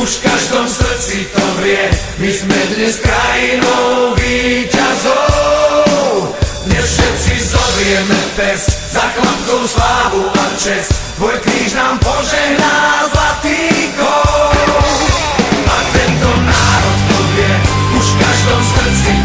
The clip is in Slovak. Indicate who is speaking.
Speaker 1: už v každom srdci to vrie. My sme dnes krajinou víťazov. Dnes všetci zobrieme pest za chlapcov slávu a čest. Tvoj kríž nám požehná zlatý kov. A tento národ to vie, už v každom srdci